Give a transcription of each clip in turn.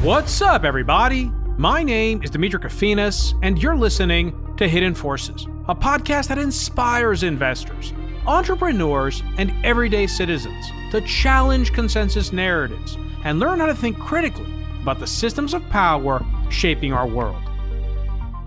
What's up, everybody? My name is Demetri Kofinas, and you're listening to Hidden Forces, a podcast that inspires investors, entrepreneurs, and everyday citizens to challenge consensus narratives and learn how to think critically about the systems of power shaping our world.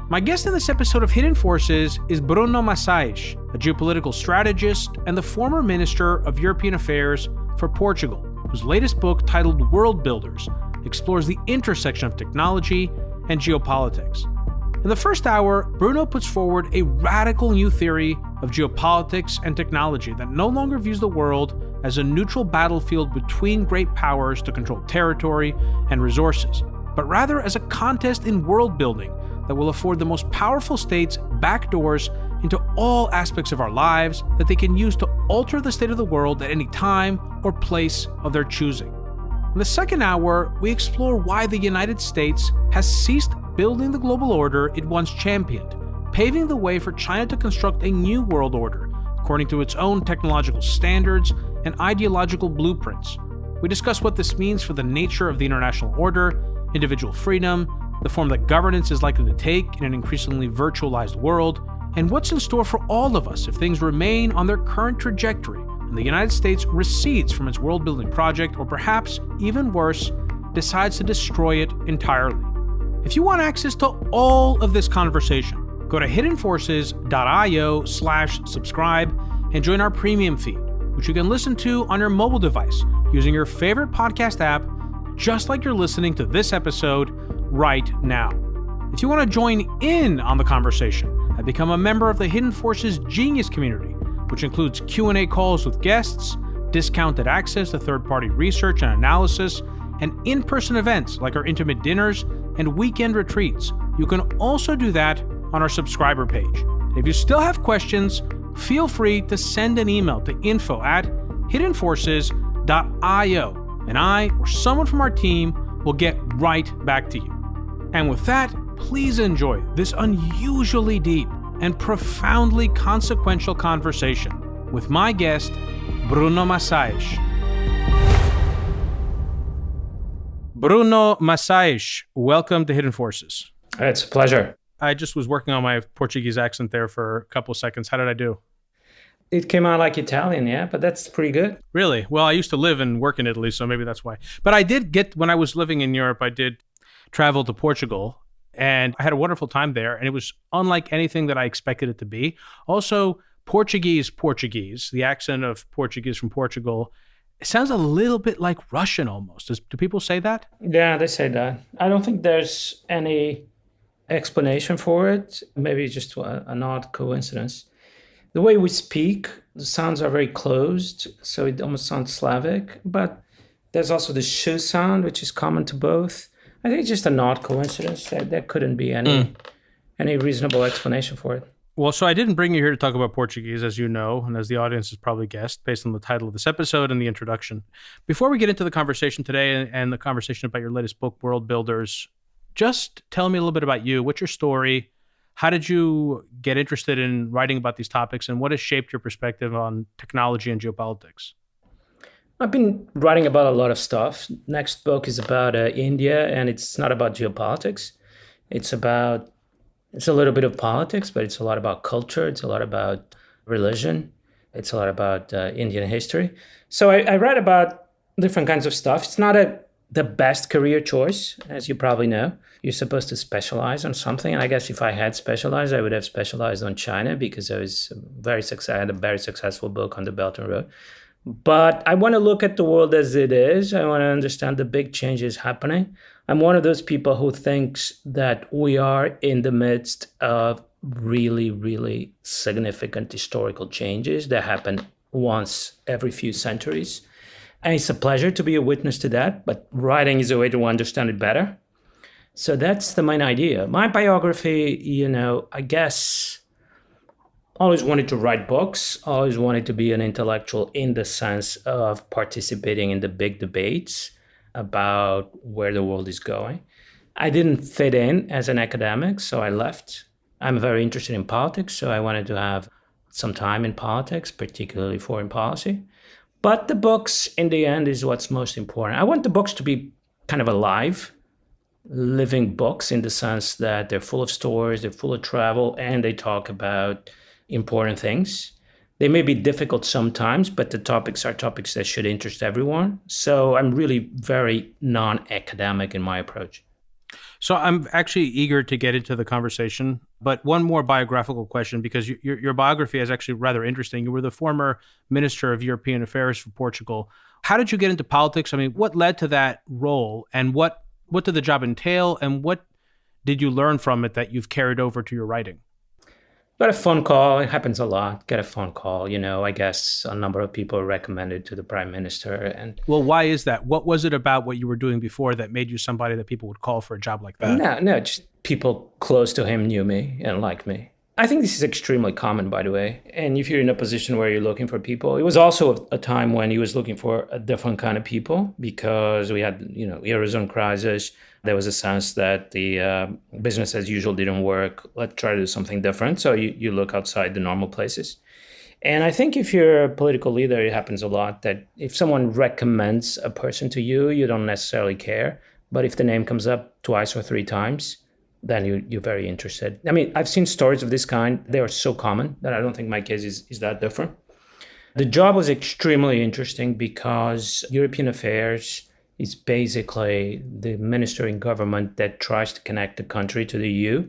My guest in this episode of Hidden Forces is Bruno Maçães, a geopolitical strategist and the former Minister of European Affairs for Portugal, whose latest book, titled World Builders, explores the intersection of technology and geopolitics. In the first hour, Bruno puts forward a radical new theory of geopolitics and technology that no longer views the world as a neutral battlefield between great powers to control territory and resources, but rather as a contest in world building that will afford the most powerful states backdoors into all aspects of our lives that they can use to alter the state of the world at any time or place of their choosing. In the second hour, we explore why the United States has ceased building the global order it once championed, paving the way for China to construct a new world order, according to its own technological standards and ideological blueprints. We discuss what this means for the nature of the international order, individual freedom, the form that governance is likely to take in an increasingly virtualized world, and what's in store for all of us if things remain on their current trajectory and the United States recedes from its world-building project, or perhaps, even worse, decides to destroy it entirely. If you want access to all of this conversation, go to hiddenforces.io/subscribe and join our premium feed, which you can listen to on your mobile device using your favorite podcast app, just like you're listening to this episode right now. If you want to join in on the conversation and become a member of the Hidden Forces Genius community, which includes Q&A calls with guests, discounted access to third-party research and analysis, and in-person events like our intimate dinners and weekend retreats, you can also do that on our subscriber page. And if you still have questions, feel free to send an email to info@hiddenforces.io, and I or someone from our team will get right back to you. And with that, please enjoy this unusually deep and profoundly consequential conversation with my guest, Bruno Maçães. Bruno Maçães, welcome to Hidden Forces. It's a pleasure. I just was working on my Portuguese accent there for a couple of seconds. How did I do? It came out like Italian, yeah, but that's pretty good. Really? Well, I used to live and work in Italy, so maybe that's why. But I did when I was living in Europe, I did travel to Portugal, and I had a wonderful time there, and it was unlike anything that I expected it to be. Also, Portuguese, the accent of Portuguese from Portugal, it sounds a little bit like Russian almost. Do people say that? Yeah, they say that. I don't think there's any explanation for it. Maybe it's just an odd coincidence. The way we speak, the sounds are very closed, so it almost sounds Slavic, but there's also the sh sound, which is common to both. I think it's just an odd coincidence. There couldn't be any reasonable explanation for it. Well, so I didn't bring you here to talk about Portuguese, as you know, and as the audience has probably guessed, based on the title of this episode and the introduction. Before we get into the conversation today and the conversation about your latest book, World Builders, just tell me a little bit about you. What's your story? How did you get interested in writing about these topics, and what has shaped your perspective on technology and geopolitics? I've been writing about a lot of stuff. Next book is about India, and it's not about geopolitics. It's a little bit of politics, but it's a lot about culture. It's a lot about religion. It's a lot about Indian history. So I write about different kinds of stuff. It's not the best career choice, as you probably know. You're supposed to specialize on something. And I guess if I had specialized, I would have specialized on China, because I had a very successful book on the Belt and Road. But I want to look at the world as it is. I want to understand the big changes happening. I'm one of those people who thinks that we are in the midst of really, really significant historical changes that happen once every few centuries. And it's a pleasure to be a witness to that, but writing is a way to understand it better. So that's the main idea. My biography, I guess, always wanted to write books, always wanted to be an intellectual in the sense of participating in the big debates about where the world is going. I didn't fit in as an academic, so I left. I'm very interested in politics, so I wanted to have some time in politics, particularly foreign policy. But the books, in the end, is what's most important. I want the books to be kind of alive. living books in the sense that they're full of stories, they're full of travel, and they talk about important things. They may be difficult sometimes, but the topics are topics that should interest everyone. So I'm really very non-academic in my approach. So I'm actually eager to get into the conversation, but one more biographical question, because your biography is actually rather interesting. You were the former Minister of European Affairs for Portugal. How did you get into politics? I mean, what led to that role, and what did the job entail, and what did you learn from it that you've carried over to your writing? Got a phone call. It happens a lot. Get a phone call. I guess a number of people recommended to the prime minister. And well, why is that? What was it about what you were doing before that made you somebody that people would call for a job like that? No, just people close to him knew me and liked me. I think this is extremely common, by the way. And if you're in a position where you're looking for people, it was also a time when he was looking for a different kind of people, because we had, Eurozone crisis. There was a sense that the business as usual didn't work. Let's try to do something different. So you look outside the normal places. And I think if you're a political leader, it happens a lot that if someone recommends a person to you, you don't necessarily care. But if the name comes up twice or three times, then you're very interested. I mean, I've seen stories of this kind. They are so common that I don't think my case is that different. The job was extremely interesting because European affairs is basically the minister in government that tries to connect the country to the EU.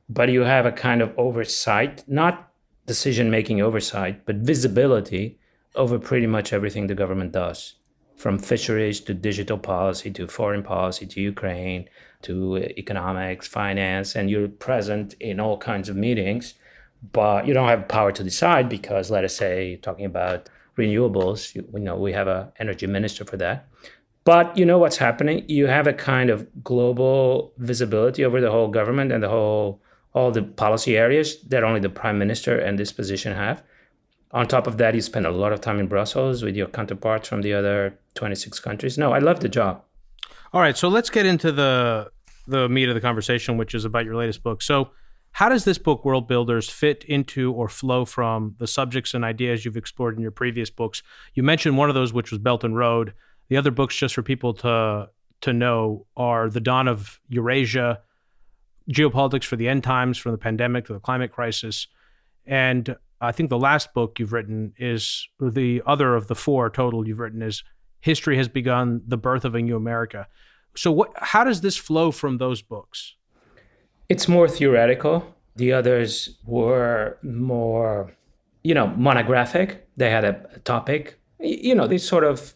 But you have a kind of oversight, not decision-making oversight, but visibility over pretty much everything the government does, from fisheries to digital policy to foreign policy to Ukraine to economics, finance, and you're present in all kinds of meetings, but you don't have power to decide because, let us say, talking about renewables, we have an energy minister for that. But you know what's happening? You have a kind of global visibility over the whole government and all the policy areas that only the prime minister and this position have. On top of that, you spend a lot of time in Brussels with your counterparts from the other 26 countries. No, I love the job. All right, so let's get into the meat of the conversation, which is about your latest book. So how does this book, World Builders, fit into or flow from the subjects and ideas you've explored in your previous books? You mentioned one of those, which was Belt and Road. The other books, just for people to know, are The Dawn of Eurasia, Geopolitics for the End Times, from the pandemic to the climate crisis. And I think the last book you've written is, the other of the four total you've written, is History Has Begun, The Birth of a New America. So how does this flow from those books? It's more theoretical. The others were more, monographic. They had a topic. They sort of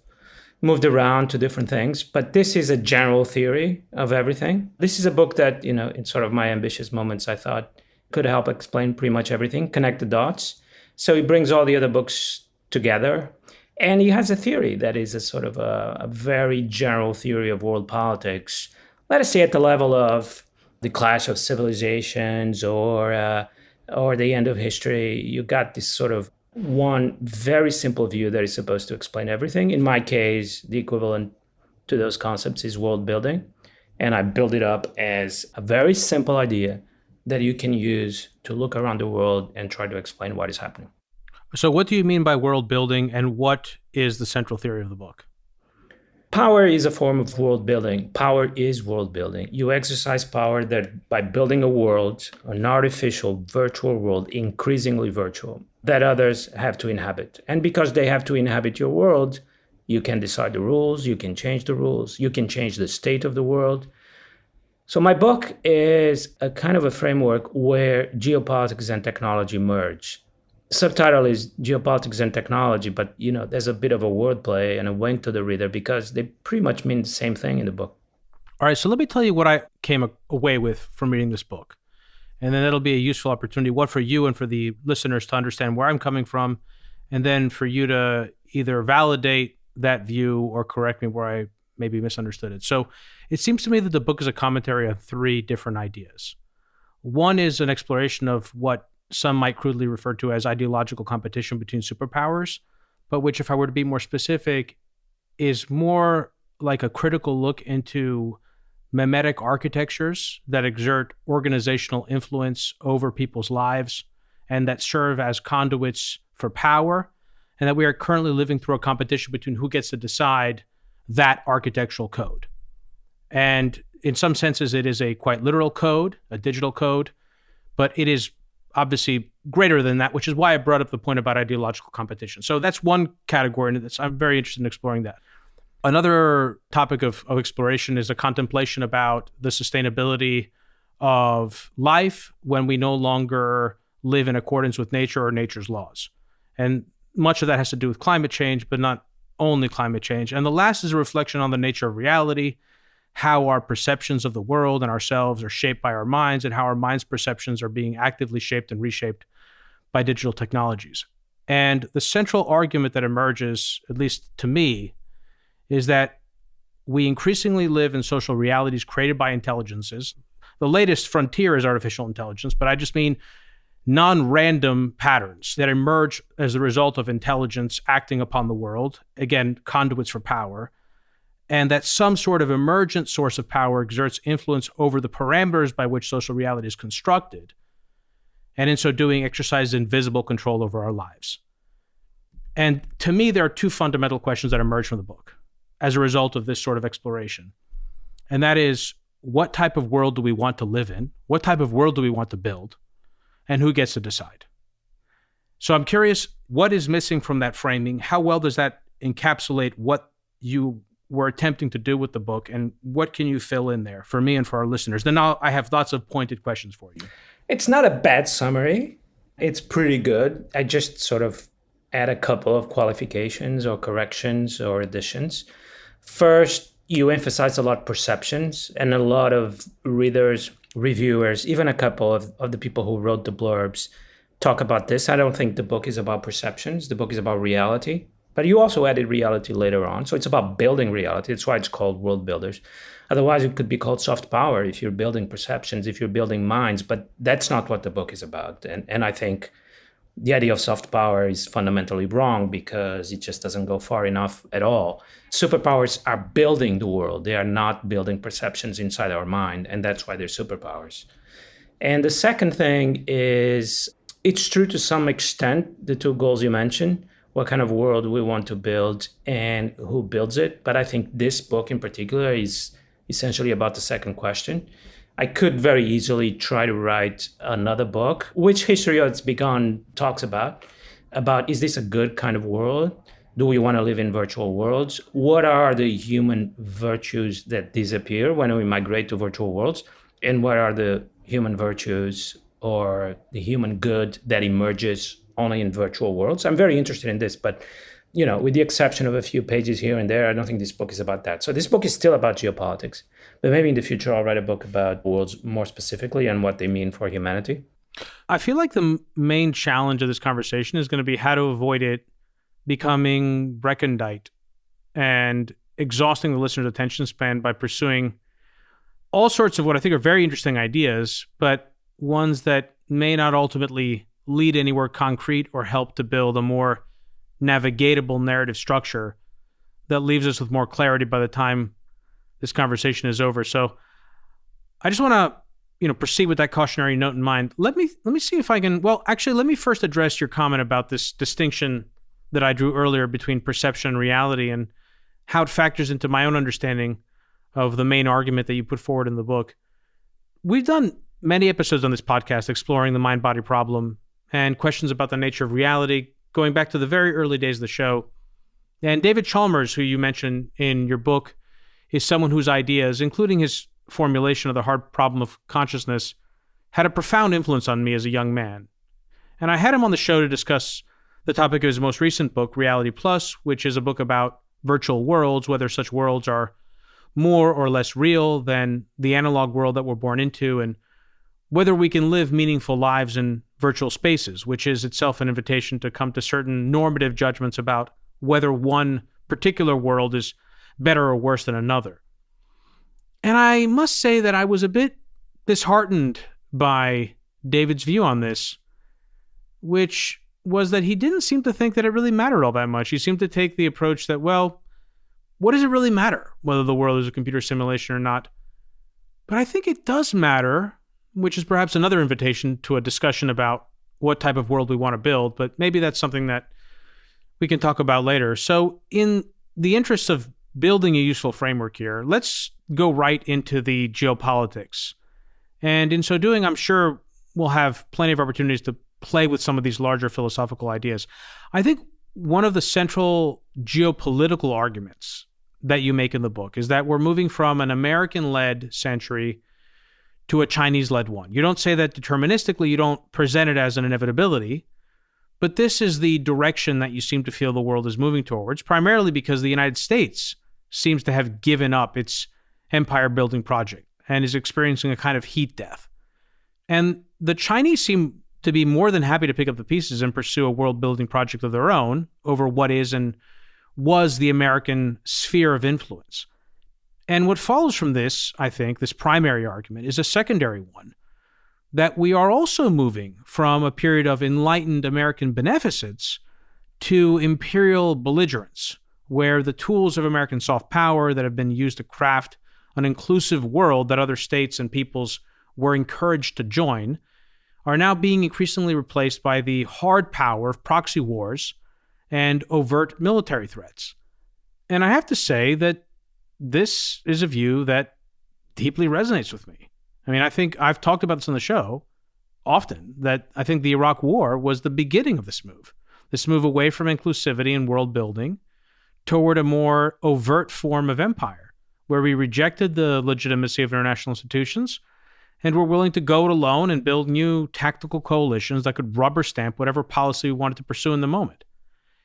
moved around to different things. But this is a general theory of everything. This is a book that, in sort of my ambitious moments, I thought could help explain pretty much everything, connect the dots. So he brings all the other books together. And he has a theory that is a sort of a very general theory of world politics. Let us say at the level of the clash of civilizations or the end of history. You got this sort of one very simple view that is supposed to explain everything. In my case, the equivalent to those concepts is world building. And I build it up as a very simple idea that you can use to look around the world and try to explain what is happening. So what do you mean by world building, and what is the central theory of the book? Power is a form of world building. Power is world building. You exercise power that by building a world, an artificial virtual world, increasingly virtual, that others have to inhabit. And because they have to inhabit your world, you can decide the rules, you can change the rules, you can change the state of the world. So my book is a kind of a framework where geopolitics and technology merge. Subtitle is Geopolitics and Technology, but there's a bit of a wordplay and a wink to the reader because they pretty much mean the same thing in the book. All right, so let me tell you what I came away with from reading this book. And then that'll be a useful opportunity, what for you and for the listeners to understand where I'm coming from, and then for you to either validate that view or correct me where I maybe misunderstood it. So it seems to me that the book is a commentary on three different ideas. One is an exploration of what some might crudely refer to as ideological competition between superpowers, but which, if I were to be more specific, is more like a critical look into mimetic architectures that exert organizational influence over people's lives and that serve as conduits for power, and that we are currently living through a competition between who gets to decide that architectural code. And in some senses, it is a quite literal code, a digital code, but it is obviously greater than that, which is why I brought up the point about ideological competition. So that's one category, and I'm very interested in exploring that. Another topic of exploration is a contemplation about the sustainability of life when we no longer live in accordance with nature or nature's laws. And much of that has to do with climate change, but not only climate change. And the last is a reflection on the nature of reality, how our perceptions of the world and ourselves are shaped by our minds, and how our minds' perceptions are being actively shaped and reshaped by digital technologies. And the central argument that emerges, at least to me, is that we increasingly live in social realities created by intelligences. The latest frontier is artificial intelligence, but I just mean non-random patterns that emerge as a result of intelligence acting upon the world, again, conduits for power, and that some sort of emergent source of power exerts influence over the parameters by which social reality is constructed, and in so doing exercises invisible control over our lives. And to me, there are two fundamental questions that emerge from the book as a result of this sort of exploration. And that is, what type of world do we want to live in? What type of world do we want to build? And who gets to decide? So I'm curious, what is missing from that framing? How well does that encapsulate what you were attempting to do with the book? And what can you fill in there for me and for our listeners? Then I have lots of pointed questions for you. It's not a bad summary. It's pretty good. I just sort of add a couple of qualifications or corrections or additions. First, you emphasize a lot perceptions, and a lot of readers, reviewers, even a couple of the people who wrote the blurbs talk about this. I don't think the book is about perceptions. The book is about reality. But you also added reality later on. So it's about building reality. That's why it's called World Builders. Otherwise, it could be called soft power if you're building perceptions, if you're building minds. But that's not what the book is about. And I think the idea of soft power is fundamentally wrong because it just doesn't go far enough at all. Superpowers are building the world. They are not building perceptions inside our mind. And that's why they're superpowers. And the second thing is, it's true to some extent, the two goals you mentioned, what kind of world we want to build and who builds it. But I think this book in particular is essentially about the second question. I could very easily try to write another book, which History Has Begun talks about is this a good kind of world? Do we want to live in virtual worlds? What are the human virtues that disappear when we migrate to virtual worlds? And what are the human virtues or the human good that emerges only in virtual worlds? I'm very interested in this, but with the exception of a few pages here and there, I don't think this book is about that. So this book is still about geopolitics, but maybe in the future I'll write a book about worlds more specifically and what they mean for humanity. I feel like the main challenge of this conversation is going to be how to avoid it becoming recondite and exhausting the listener's attention span by pursuing all sorts of what I think are very interesting ideas, but ones that may not ultimately lead anywhere concrete or help to build a more navigatable narrative structure that leaves us with more clarity by the time this conversation is over. So I just want to, proceed with that cautionary note in mind. Let me see if I can, let me first address your comment about this distinction that I drew earlier between perception and reality and how it factors into my own understanding of the main argument that you put forward in the book. We've done many episodes on this podcast exploring the mind-body problem and questions about the nature of reality, going back to the very early days of the show. And David Chalmers, who you mentioned in your book, is someone whose ideas, including his formulation of the hard problem of consciousness, had a profound influence on me as a young man. And I had him on the show to discuss the topic of his most recent book, Reality Plus, which is a book about virtual worlds, whether such worlds are more or less real than the analog world that we're born into, and whether we can live meaningful lives in virtual spaces, which is itself an invitation to come to certain normative judgments about whether one particular world is better or worse than another. And I must say that I was a bit disheartened by David's view on this, which was that he didn't seem to think that it really mattered all that much. He seemed to take the approach that, what does it really matter whether the world is a computer simulation or not? But I think it does matter, which is perhaps another invitation to a discussion about what type of world we want to build, but maybe that's something that we can talk about later. So in the interest of building a useful framework here, let's go right into the geopolitics. And in so doing, I'm sure we'll have plenty of opportunities to play with some of these larger philosophical ideas. I think one of the central geopolitical arguments that you make in the book is that we're moving from an American-led century to a Chinese-led one. You don't say that deterministically, you don't present it as an inevitability, but this is the direction that you seem to feel the world is moving towards, primarily because the United States seems to have given up its empire-building project and is experiencing a kind of heat death. And the Chinese seem to be more than happy to pick up the pieces and pursue a world-building project of their own over what is and was the American sphere of influence. And what follows from this, I think, this primary argument, is a secondary one, that we are also moving from a period of enlightened American beneficence to imperial belligerence, where the tools of American soft power that have been used to craft an inclusive world that other states and peoples were encouraged to join are now being increasingly replaced by the hard power of proxy wars and overt military threats. And I have to say that this is a view that deeply resonates with me. I mean, I think I've talked about this on the show often, that I think the Iraq War was the beginning of this move away from inclusivity and world building toward a more overt form of empire, where we rejected the legitimacy of international institutions and were willing to go it alone and build new tactical coalitions that could rubber stamp whatever policy we wanted to pursue in the moment.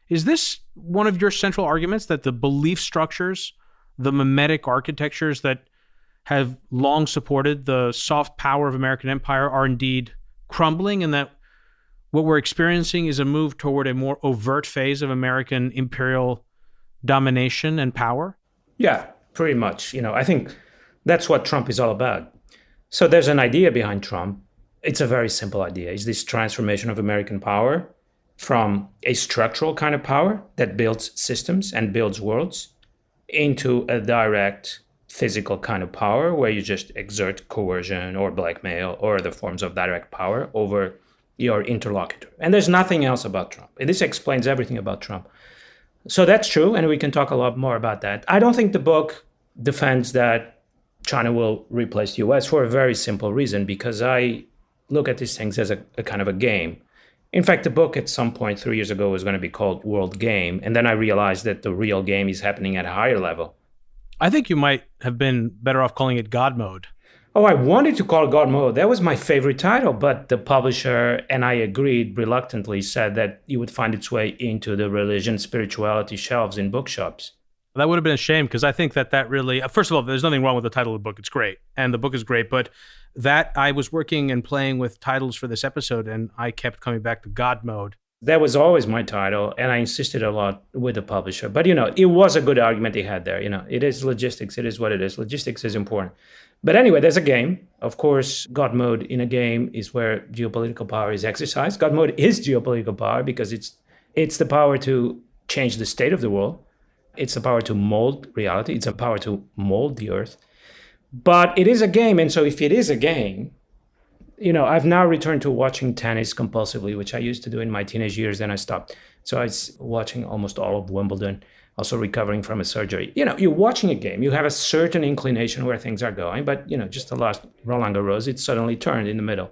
Is this one of your central arguments, that the belief structures, the mimetic architectures that have long supported the soft power of American empire are indeed crumbling, and that what we're experiencing is a move toward a more overt phase of American imperial domination and power? Yeah, pretty much. I think that's what Trump is all about. So there's an idea behind Trump. It's a very simple idea. It's this transformation of American power from a structural kind of power that builds systems and builds worlds into a direct physical kind of power where you just exert coercion or blackmail or other forms of direct power over your interlocutor. And there's nothing else about Trump. And this explains everything about Trump. So that's true, and we can talk a lot more about that. I don't think the book defends that China will replace the US for a very simple reason, because I look at these things as a kind of a game. In fact, the book at some point 3 years ago was going to be called World Game, and then I realized that the real game is happening at a higher level. I think you might have been better off calling it God Mode. Oh, I wanted to call it God Mode. That was my favorite title, but the publisher, and I agreed reluctantly, said that it would find its way into the religion, spirituality shelves in bookshops. That would have been a shame, because I think that really, first of all, there's nothing wrong with the title of the book. It's great. And the book is great. But that I was working and playing with titles for this episode, and I kept coming back to God Mode. That was always my title, and I insisted a lot with the publisher. But, it was a good argument he had there. It is logistics. It is what it is. Logistics is important. But anyway, there's a game. Of course, God Mode in a game is where geopolitical power is exercised. God Mode is geopolitical power because it's the power to change the state of the world. It's the power to mold reality. It's a power to mold the earth. But it is a game. And so if it is a game, I've now returned to watching tennis compulsively, which I used to do in my teenage years, then I stopped. So I was watching almost all of Wimbledon, also recovering from a surgery. You're watching a game. You have a certain inclination where things are going, but, just the last Roland Garros, it suddenly turned in the middle.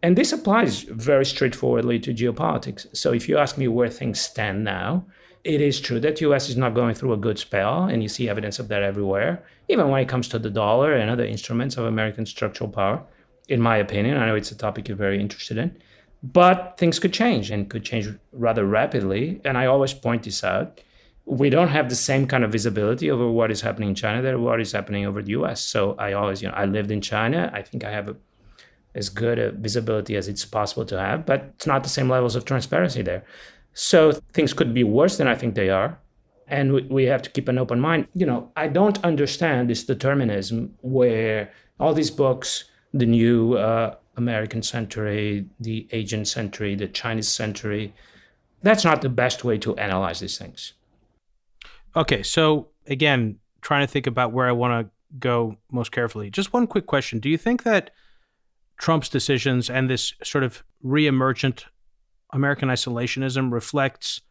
And this applies very straightforwardly to geopolitics. So if you ask me where things stand now, it is true that the US is not going through a good spell, and you see evidence of that everywhere, even when it comes to the dollar and other instruments of American structural power. In my opinion, I know it's a topic you're very interested in, but things could change and could change rather rapidly. And I always point this out. We don't have the same kind of visibility over what is happening in China that what is happening over the US. So I always, I lived in China. I think I have as good a visibility as it's possible to have, but it's not the same levels of transparency there. So things could be worse than I think they are. And we have to keep an open mind. I don't understand this determinism where all these books, the new American century, the Asian century, the Chinese century, that's not the best way to analyze these things. Okay, so again, trying to think about where I want to go most carefully. Just one quick question. Do you think that Trump's decisions and this sort of re-emergent American isolationism reflects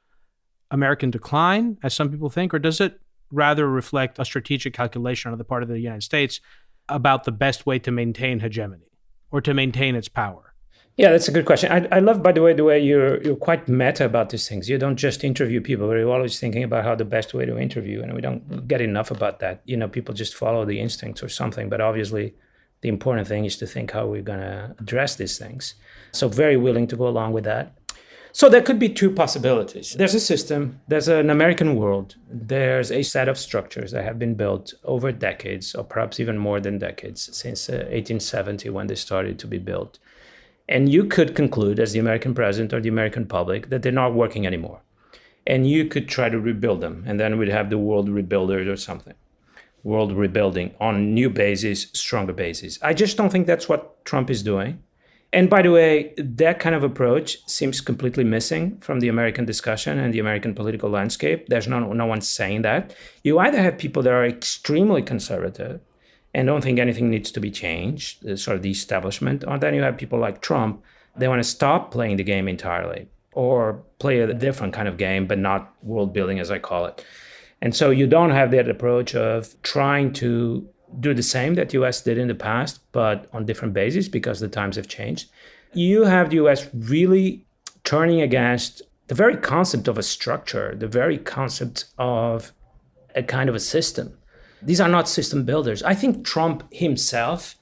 American decline, as some people think, or does it rather reflect a strategic calculation on the part of the United States about the best way to maintain hegemony or to maintain its power? Yeah, that's a good question. I love, by the way you're quite meta about these things. You don't just interview people, but you're always thinking about how the best way to interview, and we don't get enough about that. People just follow the instincts or something, but obviously the important thing is to think how we're going to address these things. So very willing to go along with that. So there could be two possibilities. There's a system, there's an American world, there's a set of structures that have been built over decades, or perhaps even more than decades, since 1870 when they started to be built. And you could conclude as the American president or the American public that they're not working anymore. And you could try to rebuild them. And then we'd have the world rebuilders or something. World rebuilding on new basis, stronger basis. I just don't think that's what Trump is doing. And by the way, that kind of approach seems completely missing from the American discussion and the American political landscape. There's no one saying that. You either have people that are extremely conservative and don't think anything needs to be changed, sort of the establishment, or then you have people like Trump. They want to stop playing the game entirely or play a different kind of game, but not world building, as I call it. And so you don't have that approach of trying to do the same that the US did in the past, but on different bases because the times have changed. You have the US really turning against the very concept of a structure, the very concept of a kind of a system. These are not system builders. I think Trump himself,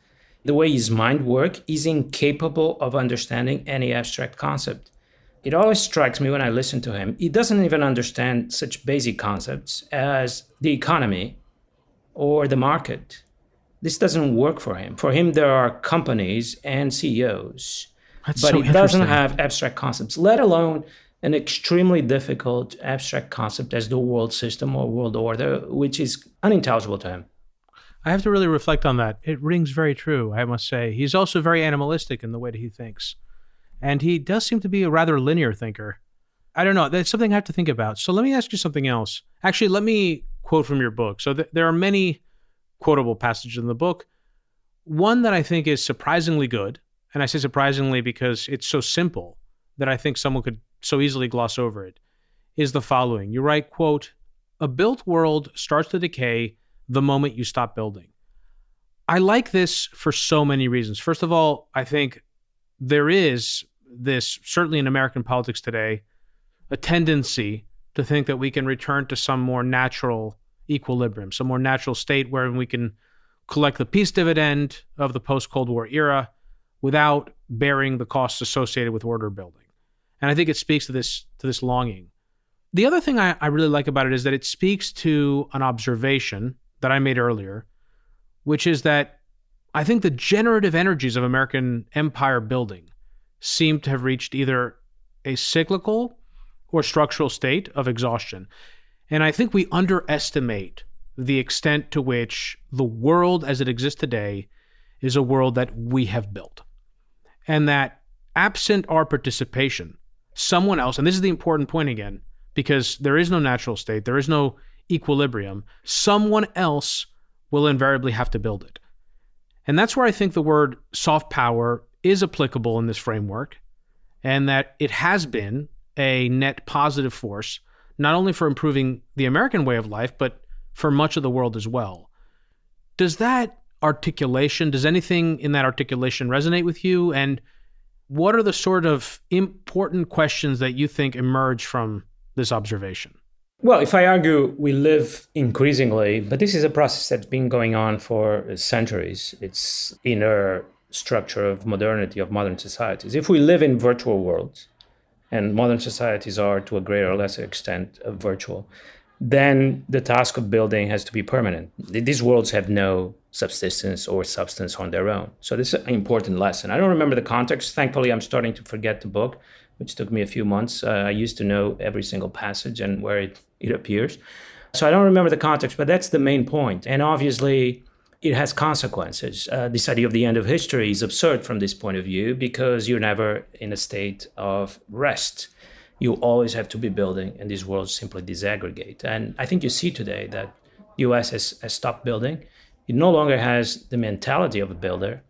the way his mind works, is incapable of understanding any abstract concept. It always strikes me when I listen to him, he doesn't even understand such basic concepts as the economy or the market. This doesn't work for him. For him, there are companies and CEOs, but he doesn't have abstract concepts, let alone an extremely difficult abstract concept as the world system or world order, which is unintelligible to him. I have to really reflect on that. It rings very true, I must say. He's also very animalistic in the way that he thinks. And he does seem to be a rather linear thinker. I don't know. That's something I have to think about. So let me ask you something else. Actually, let me quote from your book. So there are many quotable passages in the book. One that I think is surprisingly good, and I say surprisingly because it's so simple that I think someone could so easily gloss over it, is the following. You write, quote, "A built world starts to decay the moment you stop building." I like this for so many reasons. First of all, I think there is this, certainly in American politics today, a tendency to think that we can return to some more natural equilibrium, some more natural state where we can collect the peace dividend of the post-Cold War era without bearing the costs associated with order building. And I think it speaks to this longing. The other thing I really like about it is that it speaks to an observation that I made earlier, which is that I think the generative energies of American empire building seem to have reached either a cyclical or structural state of exhaustion. And I think we underestimate the extent to which the world as it exists today is a world that we have built. And that absent our participation, someone else, and this is the important point again, because there is no natural state, there is no equilibrium, someone else will invariably have to build it. And that's where I think the word soft power is applicable in this framework, and that it has been a net positive force, not only for improving the American way of life, but for much of the world as well. Does that articulation, does anything in that articulation resonate with you? And what are the sort of important questions that you think emerge from this observation? Well, if I argue we live increasingly, but this is a process that's been going on for centuries. It's inner structure of modernity, of modern societies. If we live in virtual worlds, and modern societies are to a greater or lesser extent virtual, then the task of building has to be permanent. These worlds have no subsistence or substance on their own. So this is an important lesson. I don't remember the context. Thankfully, I'm starting to forget the book, which took me a few months. I used to know every single passage and where it appears. So I don't remember the context, but that's the main point. And obviously, it has consequences. This idea of the end of history is absurd from this point of view because you're never in a state of rest. You always have to be building, and these worlds simply disaggregate. And I think you see today that the US has stopped building. It no longer has the mentality of a builder.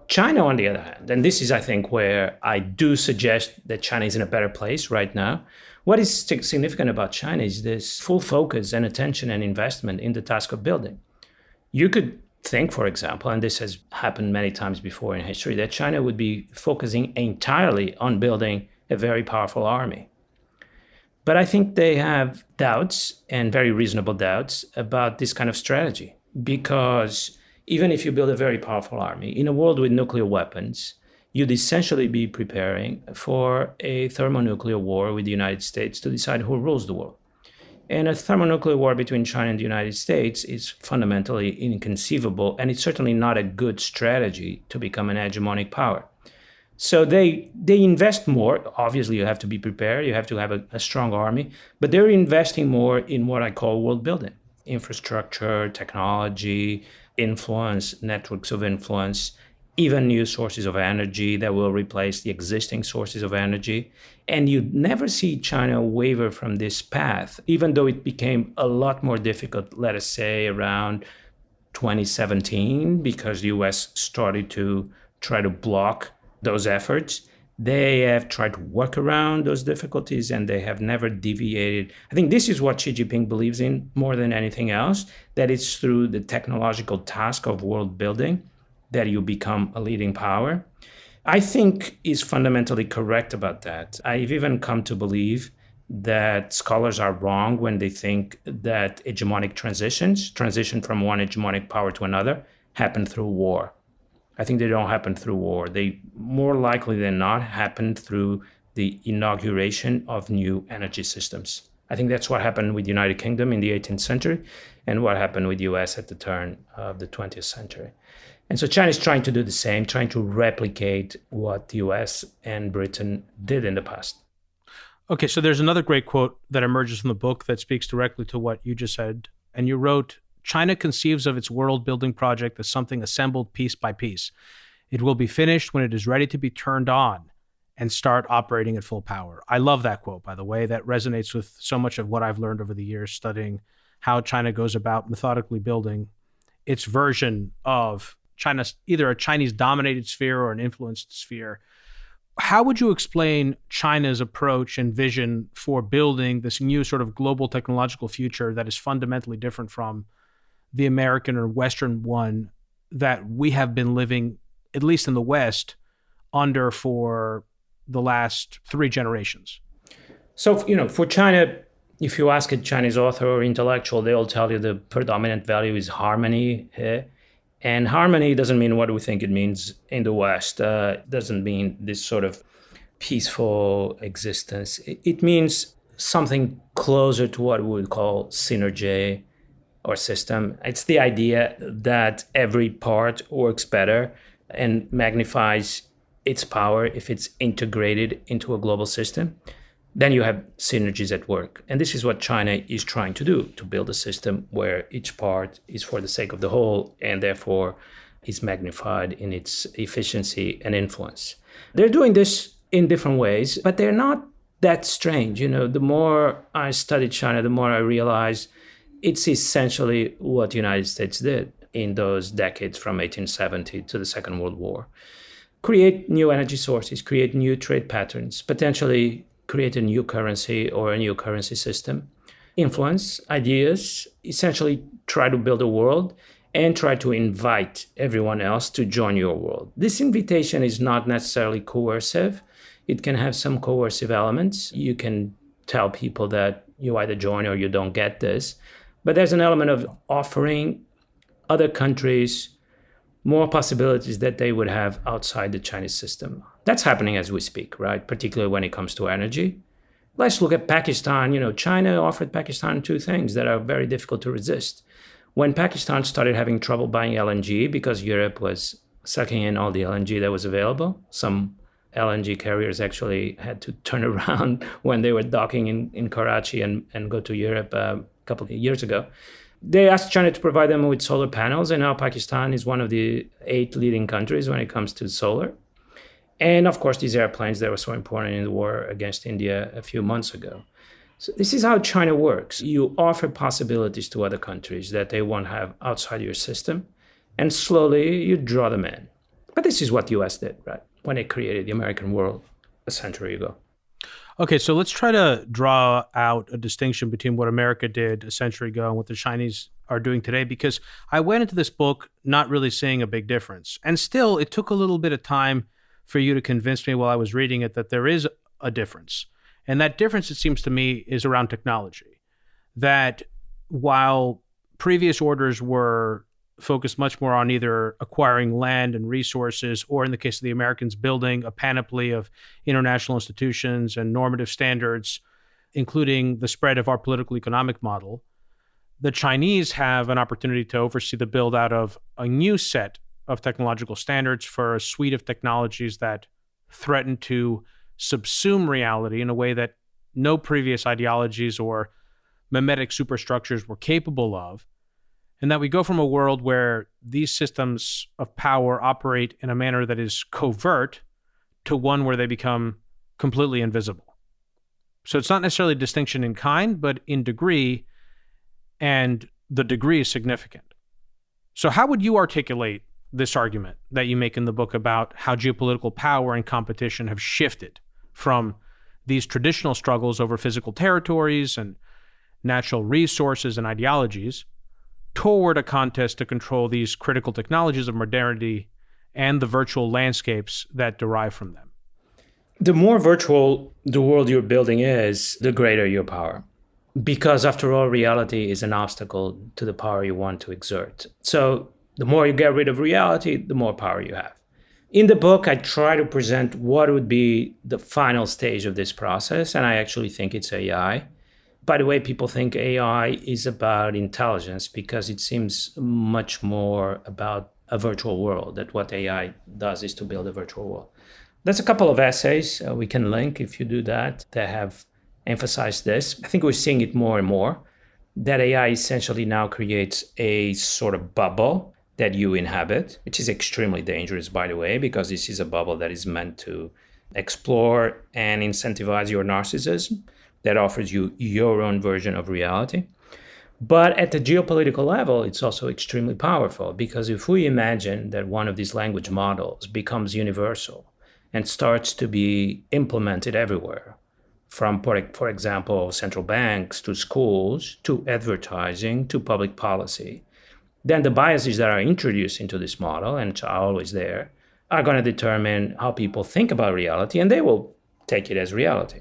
China, on the other hand, and this is, I think, where I do suggest that China is in a better place right now. What is significant about China is this full focus and attention and investment in the task of building. You could think, for example, and this has happened many times before in history, that China would be focusing entirely on building a very powerful army. But I think they have doubts, and very reasonable doubts, about this kind of strategy. Because even if you build a very powerful army, in a world with nuclear weapons, you'd essentially be preparing for a thermonuclear war with the United States to decide who rules the world. And a thermonuclear war between China and the United States is fundamentally inconceivable, and it's certainly not a good strategy to become an hegemonic power. So they invest more. Obviously, you have to be prepared. You have to have a strong army. But they're investing more in what I call world building. Infrastructure, technology, influence, networks of influence, even new sources of energy that will replace the existing sources of energy. And you never see China waver from this path, even though it became a lot more difficult, let us say, around 2017, because the US started to try to block those efforts. They have tried to work around those difficulties, and they have never deviated. I think this is what Xi Jinping believes in more than anything else, that it's through the technological task of world building that you become a leading power. I think is fundamentally correct about that. I've even come to believe that scholars are wrong when they think that hegemonic transition from one hegemonic power to another, happen through war. I think they don't happen through war. They more likely than not happen through the inauguration of new energy systems. I think that's what happened with the United Kingdom in the 18th century and what happened with the US at the turn of the 20th century. And so China is trying to do the same, trying to replicate what the US and Britain did in the past. Okay, so there's another great quote that emerges from the book that speaks directly to what you just said. And you wrote, China conceives of its world-building project as something assembled piece by piece. It will be finished when it is ready to be turned on and start operating at full power. I love that quote, by the way. That resonates with so much of what I've learned over the years studying how China goes about methodically building its version of China's, either a Chinese-dominated sphere or an influenced sphere. How would you explain China's approach and vision for building this new sort of global technological future that is fundamentally different from the American or Western one that we have been living, at least in the West, under for the last 3 generations? So, for China, if you ask a Chinese author or intellectual, they'll tell you the predominant value is harmony. And harmony doesn't mean what we think it means in the West. It doesn't mean this sort of peaceful existence. It means something closer to what we would call synergy or system. It's the idea that every part works better and magnifies its power if it's integrated into a global system. Then you have synergies at work. And this is what China is trying to do, to build a system where each part is for the sake of the whole and therefore is magnified in its efficiency and influence. They're doing this in different ways, but they're not that strange. The more I study China, the more I realize it's essentially what the United States did in those decades from 1870 to the Second World War. Create new energy sources, create new trade patterns, potentially create a new currency or a new currency system, influence ideas, essentially try to build a world and try to invite everyone else to join your world. This invitation is not necessarily coercive. It can have some coercive elements. You can tell people that you either join or you don't get this. But there's an element of offering other countries more possibilities that they would have outside the Chinese system. That's happening as we speak, right? Particularly when it comes to energy. Let's look at Pakistan. China offered Pakistan 2 things that are very difficult to resist. When Pakistan started having trouble buying LNG because Europe was sucking in all the LNG that was available, some LNG carriers actually had to turn around when they were docking in Karachi and go to Europe a couple of years ago. They asked China to provide them with solar panels, and now Pakistan is one of the 8 leading countries when it comes to solar. And of course, these airplanes that were so important in the war against India a few months ago. So this is how China works. You offer possibilities to other countries that they won't have outside your system, and slowly you draw them in. But this is what the US did, right? When it created the American world a century ago. Okay, so let's try to draw out a distinction between what America did a century ago and what the Chinese are doing today, because I went into this book not really seeing a big difference. And still, it took a little bit of time for you to convince me while I was reading it that there is a difference. And that difference, it seems to me, is around technology. That while previous orders were focused much more on either acquiring land and resources, or in the case of the Americans, building a panoply of international institutions and normative standards, including the spread of our political economic model, the Chinese have an opportunity to oversee the build out of a new set of technological standards for a suite of technologies that threaten to subsume reality in a way that no previous ideologies or mimetic superstructures were capable of. And that we go from a world where these systems of power operate in a manner that is covert to one where they become completely invisible. So it's not necessarily a distinction in kind, but in degree, and the degree is significant. So how would you articulate this argument that you make in the book about how geopolitical power and competition have shifted from these traditional struggles over physical territories and natural resources and ideologies toward a contest to control these critical technologies of modernity and the virtual landscapes that derive from them? The more virtual the world you're building is, the greater your power. Because after all, reality is an obstacle to the power you want to exert. So the more you get rid of reality, the more power you have. In the book, I try to present what would be the final stage of this process, and I actually think it's AI. By the way, people think AI is about intelligence because it seems much more about a virtual world, that what AI does is to build a virtual world. There's a couple of essays we can link if you do that have emphasized this. I think we're seeing it more and more, that AI essentially now creates a sort of bubble that you inhabit, which is extremely dangerous, by the way, because this is a bubble that is meant to explore and incentivize your narcissism, that offers you your own version of reality. But at the geopolitical level, it's also extremely powerful, because if we imagine that one of these language models becomes universal and starts to be implemented everywhere, from, for example, central banks to schools to advertising to public policy, then the biases that are introduced into this model, and are always there, are going to determine how people think about reality, and they will take it as reality.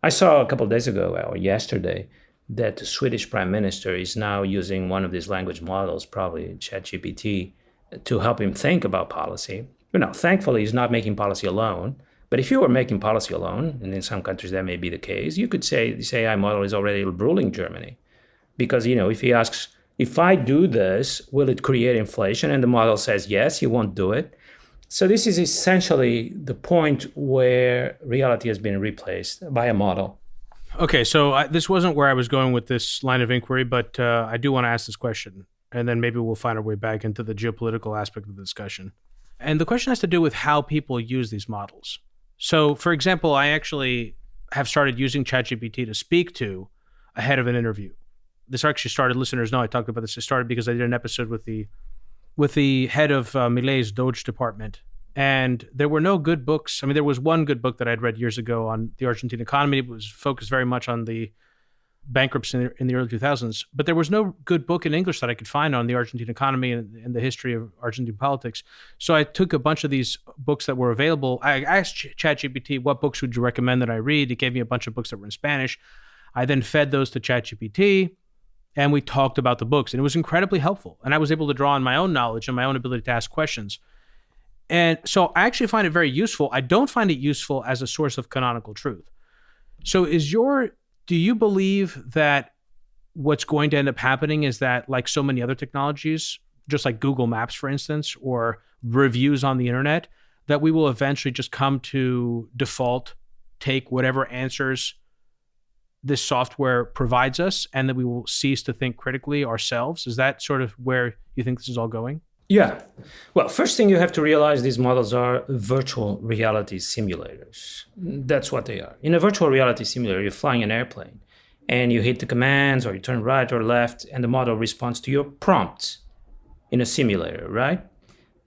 I saw a couple of days ago, or yesterday, that the Swedish prime minister is now using one of these language models, probably ChatGPT, to help him think about policy. Thankfully, he's not making policy alone. But if you were making policy alone, and in some countries that may be the case, you could say this AI model is already ruling Germany. Because, if he asks, if I do this, will it create inflation? And the model says, yes, you won't do it. So this is essentially the point where reality has been replaced by a model. Okay, so this wasn't where I was going with this line of inquiry, but I do want to ask this question, and then maybe we'll find our way back into the geopolitical aspect of the discussion. And the question has to do with how people use these models. So, for example, I actually have started using ChatGPT to speak to ahead of an interview. This actually started, listeners know I talked about this, it started because I did an episode with the head of Milei's Doge department. And there were no good books. I mean, there was one good book that I'd read years ago on the Argentine economy. It was focused very much on the bankruptcy in the early 2000s. But there was no good book in English that I could find on the Argentine economy and the history of Argentine politics. So I took a bunch of these books that were available. I asked ChatGPT, what books would you recommend that I read? It gave me a bunch of books that were in Spanish. I then fed those to ChatGPT, and we talked about the books. And it was incredibly helpful. And I was able to draw on my own knowledge and my own ability to ask questions. And so I actually find it very useful. I don't find it useful as a source of canonical truth. So do you believe that what's going to end up happening is that, like so many other technologies, just like Google Maps, for instance, or reviews on the internet, that we will eventually just come to default, take whatever answers this software provides us, and that we will cease to think critically ourselves? Is that sort of where you think this is all going? Yeah. Well, first thing you have to realize, these models are virtual reality simulators. That's what they are. In a virtual reality simulator, you're flying an airplane and you hit the commands, or you turn right or left, and the model responds to your prompts in a simulator, right?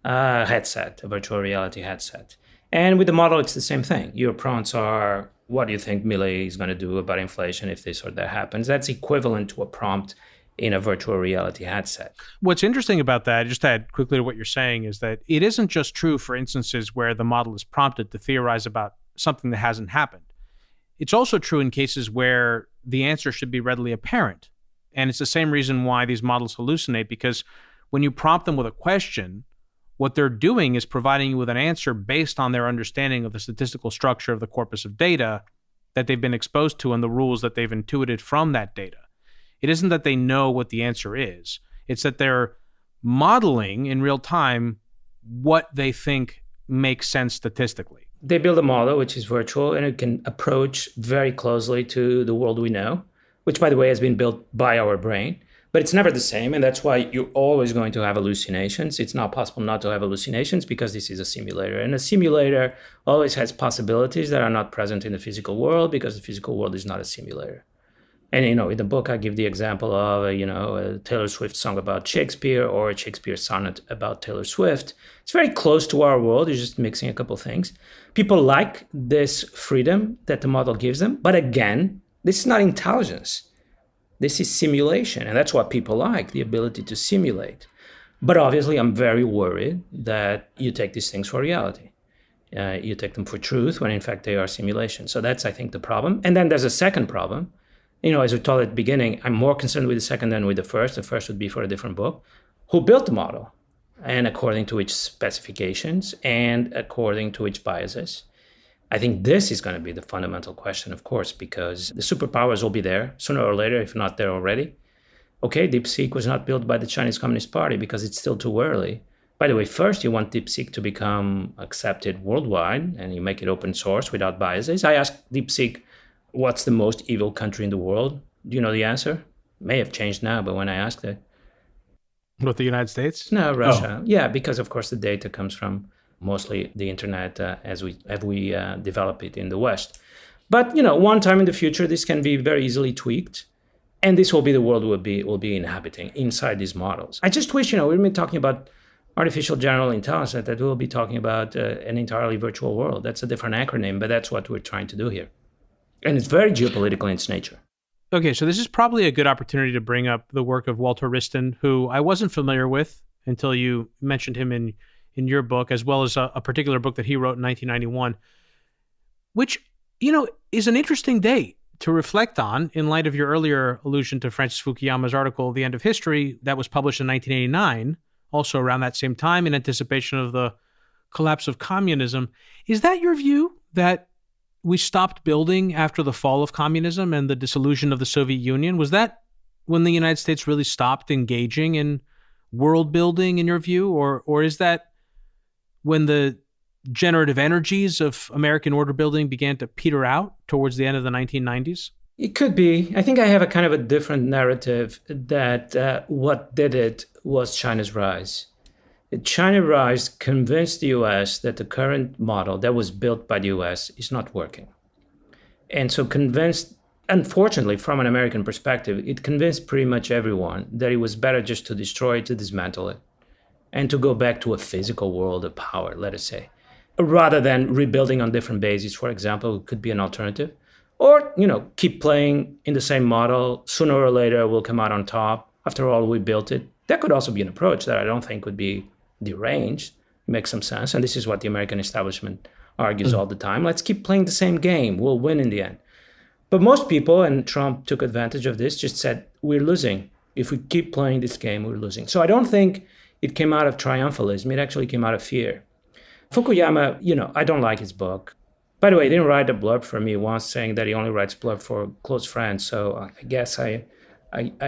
headset, a virtual reality headset. And with the model, it's the same thing. Your prompts are, what do you think Milei is going to do about inflation if this or that happens? That's equivalent to a prompt in a virtual reality headset. What's interesting about that, just to add quickly to what you're saying, is that it isn't just true for instances where the model is prompted to theorize about something that hasn't happened. It's also true in cases where the answer should be readily apparent. And it's the same reason why these models hallucinate, because when you prompt them with a question, what they're doing is providing you with an answer based on their understanding of the statistical structure of the corpus of data that they've been exposed to and the rules that they've intuited from that data. It isn't that they know what the answer is. It's that they're modeling in real time what they think makes sense statistically. They build a model which is virtual and it can approach very closely to the world we know, which, by the way, has been built by our brain. But it's never the same, and that's why you're always going to have hallucinations. It's not possible not to have hallucinations because this is a simulator. And a simulator always has possibilities that are not present in the physical world because the physical world is not a simulator. And, in the book, I give the example of, a Taylor Swift song about Shakespeare or a Shakespeare sonnet about Taylor Swift. It's very close to our world. You're just mixing a couple things. People like this freedom that the model gives them. But again, this is not intelligence. This is simulation, and that's what people like, the ability to simulate. But obviously, I'm very worried that you take these things for reality. You take them for truth when, in fact, they are simulation. So that's, I think, the problem. And then there's a second problem. As we told at the beginning, I'm more concerned with the second than with the first. The first would be for a different book. Who built the model? And according to which specifications and according to which biases? I think this is going to be the fundamental question, of course, because the superpowers will be there sooner or later, if not there already. Okay, DeepSeek was not built by the Chinese Communist Party because it's still too early. By the way, first you want DeepSeek to become accepted worldwide and you make it open source without biases. I asked DeepSeek, what's the most evil country in the world? Do you know the answer? May have changed now, but when I asked it. What, the United States? No, Russia. Oh. Yeah, because of course the data comes from mostly the internet as we develop it in the West. But, one time in the future, this can be very easily tweaked. And this will be the world we'll be inhabiting inside these models. I just wish, we've been talking about artificial general intelligence, that we'll be talking about an entirely virtual world. That's a different acronym, but that's what we're trying to do here. And it's very geopolitical in its nature. Okay, so this is probably a good opportunity to bring up the work of Walter Risten, who I wasn't familiar with until you mentioned him in your book, as well as a particular book that he wrote in 1991, which, is an interesting date to reflect on in light of your earlier allusion to Francis Fukuyama's article, The End of History, that was published in 1989, also around that same time in anticipation of the collapse of communism. Is that your view, that we stopped building after the fall of communism and the dissolution of the Soviet Union? Was that when the United States really stopped engaging in world building, in your view? Or is that when the generative energies of American order building began to peter out towards the end of the 1990s? It could be. I think I have a kind of a different narrative that what did it was China's rise. China's rise convinced the US that the current model that was built by the US is not working. And so convinced, unfortunately, from an American perspective, it convinced pretty much everyone that it was better just to destroy it, to dismantle it, and to go back to a physical world of power, let us say, rather than rebuilding on different bases. For example, it could be an alternative. Or, keep playing in the same model. Sooner or later, we'll come out on top. After all, we built it. That could also be an approach that I don't think would be deranged. It makes some sense. And this is what the American establishment argues all the time. Let's keep playing the same game. We'll win in the end. But most people, and Trump took advantage of this, just said, we're losing. If we keep playing this game, we're losing. So I don't think it came out of triumphalism. It actually came out of fear. Fukuyama, I don't like his book. By the way, he didn't write a blurb for me once saying that he only writes blurb for close friends. So I guess I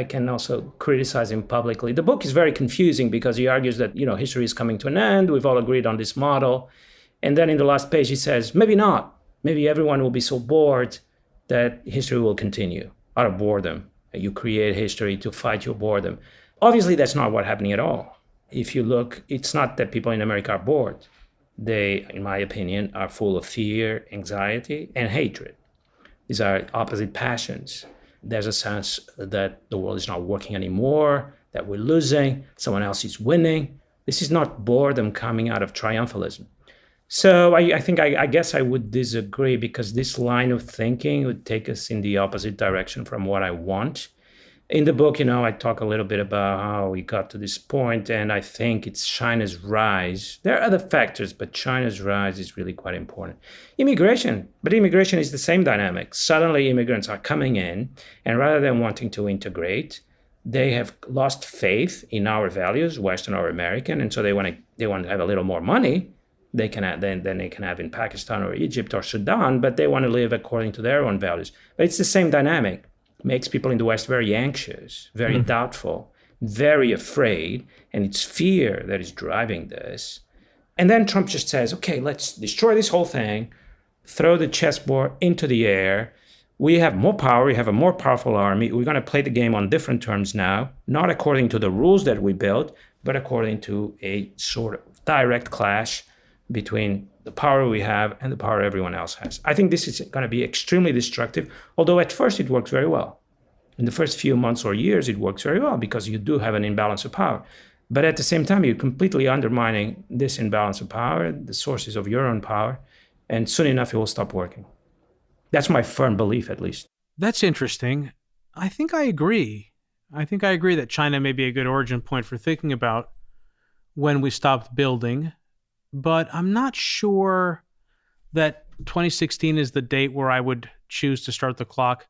can also criticize him publicly. The book is very confusing because he argues that, history is coming to an end. We've all agreed on this model. And then in the last page, he says, maybe not. Maybe everyone will be so bored that history will continue out of boredom. You create history to fight your boredom. Obviously, that's not what's happening at all. If you look, it's not that people in America are bored. They, in my opinion, are full of fear, anxiety, and hatred. These are opposite passions. There's a sense that the world is not working anymore, that we're losing, someone else is winning. This is not boredom coming out of triumphalism. So I guess I would disagree, because this line of thinking would take us in the opposite direction from what I want. In the book, I talk a little bit about how we got to this point, and I think it's China's rise. There are other factors, but China's rise is really quite important. Immigration is the same dynamic. Suddenly, immigrants are coming in, and rather than wanting to integrate, they have lost faith in our values, Western or American, and so they want to have a little more money. They can have, then they can have in Pakistan or Egypt or Sudan, but they want to live according to their own values. But it's the same dynamic. Makes people in the West very anxious, very doubtful, very afraid, and it's fear that is driving this. And then Trump just says, okay, let's destroy this whole thing, throw the chessboard into the air. We have more power, we have a more powerful army. We're going to play the game on different terms now, not according to the rules that we built, but according to a sort of direct clash between the power we have and the power everyone else has. I think this is going to be extremely destructive, although at first it works very well. In the first few months or years, it works very well because you do have an imbalance of power. But at the same time, you're completely undermining this imbalance of power, the sources of your own power, and soon enough, it will stop working. That's my firm belief, at least. That's interesting. I think I agree. I think I agree that China may be a good origin point for thinking about when we stopped building. But I'm not sure that 2016 is the date where I would choose to start the clock.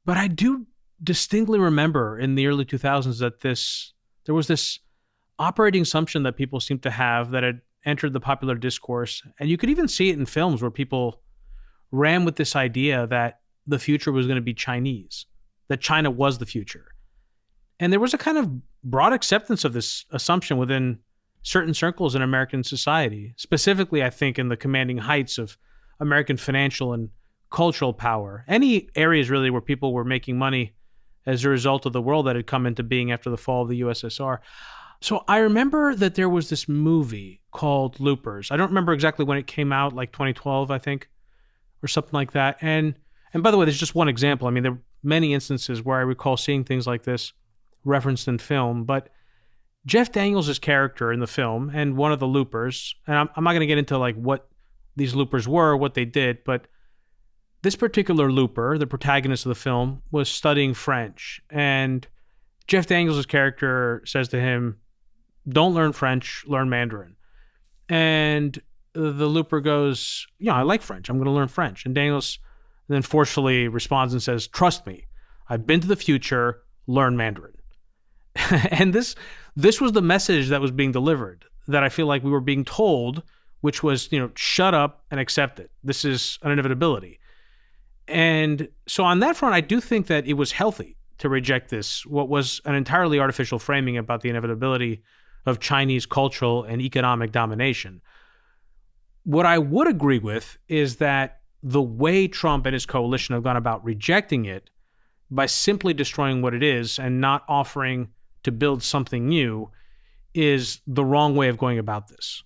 But I do distinctly remember in the early 2000s that there was this operating assumption that people seemed to have that had entered the popular discourse. And you could even see it in films where people ran with this idea that the future was going to be Chinese, that China was the future. And there was a kind of broad acceptance of this assumption within certain circles in American society, specifically, I think, in the commanding heights of American financial and cultural power. Any areas really where people were making money as a result of the world that had come into being after the fall of the USSR. So I remember that there was this movie called Loopers. I don't remember exactly when it came out, like 2012, I think, or something like that. And by the way, there's just one example. I mean, there are many instances where I recall seeing things like this referenced in film, but Jeff Daniels' character in the film and one of the loopers, and I'm not going to get into like what these loopers were, what they did, but this particular looper, the protagonist of the film, was studying French. And Jeff Daniels' character says to him, don't learn French, learn Mandarin. And the looper goes, yeah, I like French. I'm going to learn French. And Daniels then forcefully responds and says, trust me, I've been to the future, learn Mandarin. And this was the message that was being delivered, that I feel like we were being told, which was, shut up and accept it. This is an inevitability. And so on that front, I do think that it was healthy to reject this, what was an entirely artificial framing about the inevitability of Chinese cultural and economic domination. What I would agree with is that the way Trump and his coalition have gone about rejecting it by simply destroying what it is and not offering to build something new is the wrong way of going about this.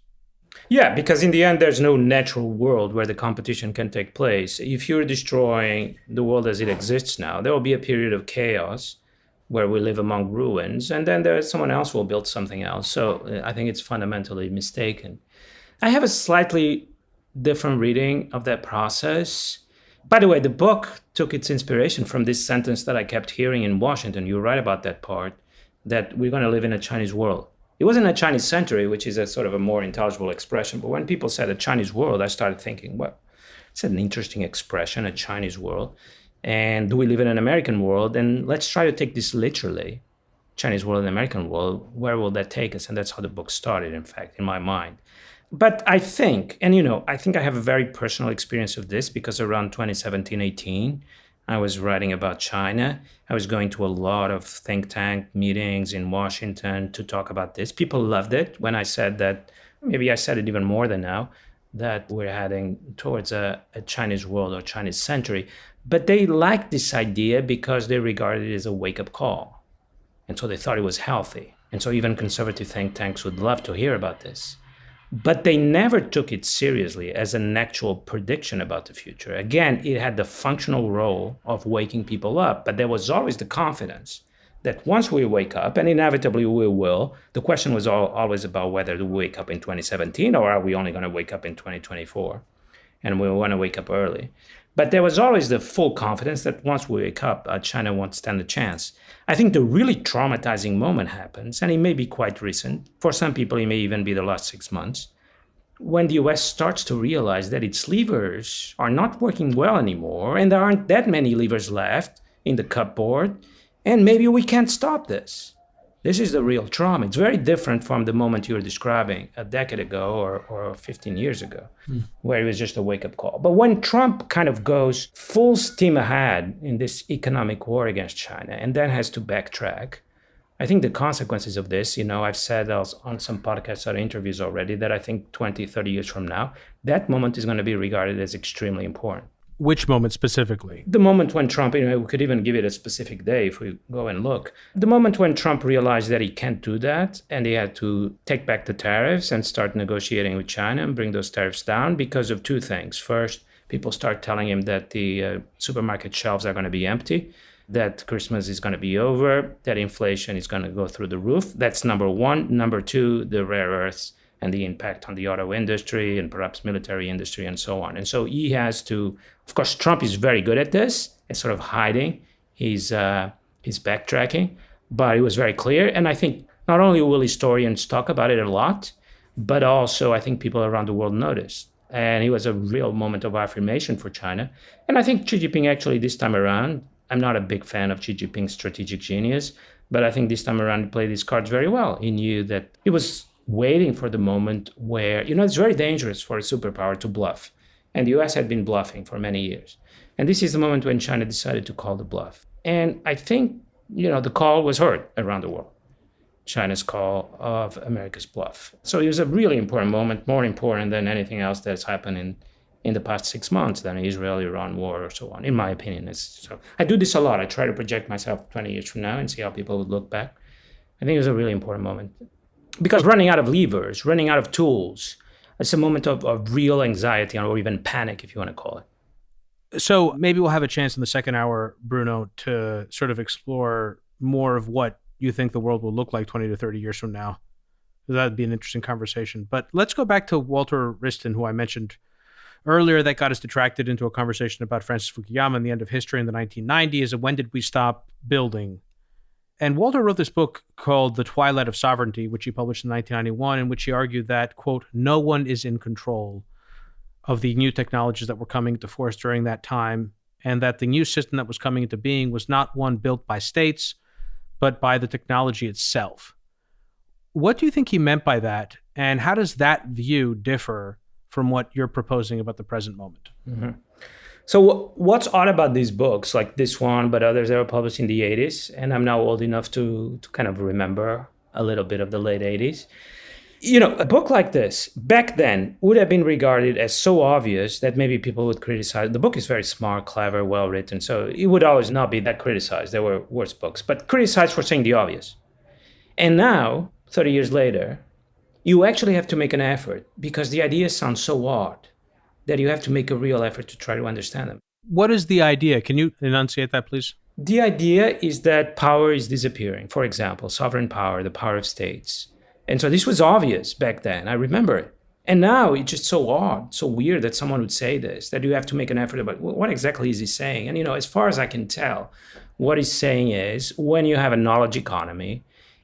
Yeah, because in the end, there's no natural world where the competition can take place. If you're destroying the world as it exists now, there will be a period of chaos where we live among ruins, and then someone else will build something else. So I think it's fundamentally mistaken. I have a slightly different reading of that process. By the way, the book took its inspiration from this sentence that I kept hearing in Washington. You're right about that part, that we're going to live in a Chinese world. It wasn't a Chinese century, which is a sort of a more intelligible expression. But when people said a Chinese world, I started thinking, well, it's an interesting expression, a Chinese world. And do we live in an American world? And let's try to take this literally, Chinese world and American world. Where will that take us? And that's how the book started, in fact, in my mind. But I think, and I think I have a very personal experience of this because around 2017-18, I was writing about China. I was going to a lot of think tank meetings in Washington to talk about this. People loved it when I said that, maybe I said it even more than now, that we're heading towards a Chinese world or Chinese century. But they liked this idea because they regarded it as a wake-up call. And so they thought it was healthy. And so even conservative think tanks would love to hear about this. But they never took it seriously as an actual prediction about the future. Again, it had the functional role of waking people up, but there was always the confidence that once we wake up, and inevitably we will, the question was always about whether to wake up in 2017 or are we only going to wake up in 2024? And we want to wake up early. But there was always the full confidence that once we wake up, China won't stand a chance. I think the really traumatizing moment happens, and it may be quite recent. For some people, it may even be the last 6 months, when the US starts to realize that its levers are not working well anymore, and there aren't that many levers left in the cupboard, and maybe we can't stop this. This is the real trauma. It's very different from the moment you were describing a decade ago or 15 years ago, where it was just a wake-up call. But when Trump kind of goes full steam ahead in this economic war against China and then has to backtrack, I think the consequences of this, I've said on some podcasts or interviews already that I think 20, 30 years from now, that moment is going to be regarded as extremely important. Which moment specifically? The moment when Trump, we could even give it a specific day if we go and look. The moment when Trump realized that he can't do that and he had to take back the tariffs and start negotiating with China and bring those tariffs down because of two things. First, people start telling him that the supermarket shelves are going to be empty, that Christmas is going to be over, that inflation is going to go through the roof. That's number one. Number two, the rare earths and the impact on the auto industry and perhaps military industry and so on. And so he has to, of course, Trump is very good at this, at sort of hiding his backtracking, but it was very clear. And I think not only will historians talk about it a lot, but also I think people around the world noticed. And it was a real moment of affirmation for China. And I think Xi Jinping actually this time around, I'm not a big fan of Xi Jinping's strategic genius, but I think this time around he played his cards very well. He knew that he was waiting for the moment where, it's very dangerous for a superpower to bluff. And the US had been bluffing for many years. And this is the moment when China decided to call the bluff. And I think, the call was heard around the world, China's call of America's bluff. So it was a really important moment, more important than anything else that's happened in the past 6 months, than the Israel-Iran war or so on, in my opinion. So I do this a lot. I try to project myself 20 years from now and see how people would look back. I think it was a really important moment. Because running out of levers, running out of tools, it's a moment of real anxiety or even panic, if you want to call it. So maybe we'll have a chance in the second hour, Bruno, to sort of explore more of what you think the world will look like 20 to 30 years from now. That'd be an interesting conversation. But let's go back to Walter Risten, who I mentioned earlier, that got us detracted into a conversation about Francis Fukuyama and the end of history in the 1990s and when did we stop building. And Walter wrote this book called The Twilight of Sovereignty, which he published in 1991, in which he argued that, quote, no one is in control of the new technologies that were coming into force during that time, and that the new system that was coming into being was not one built by states, but by the technology itself. What do you think he meant by that, and how does that view differ from what you're proposing about the present moment? Mm-hmm. So what's odd about these books, like this one, but others that were published in the 80s, and I'm now old enough to kind of remember a little bit of the late 80s. A book like this, back then, would have been regarded as so obvious that maybe people would criticize. The book is very smart, clever, well-written, so it would always not be that criticized. There were worse books, but criticized for saying the obvious. And now, 30 years later, you actually have to make an effort because the ideas sound so odd that you have to make a real effort to try to understand them. What is the idea? Can you enunciate that, please? The idea is that power is disappearing. For example, sovereign power, the power of states. And so this was obvious back then. I remember it. And now it's just so odd, so weird that someone would say this, that you have to make an effort about what exactly is he saying? And, as far as I can tell, what he's saying is when you have a knowledge economy,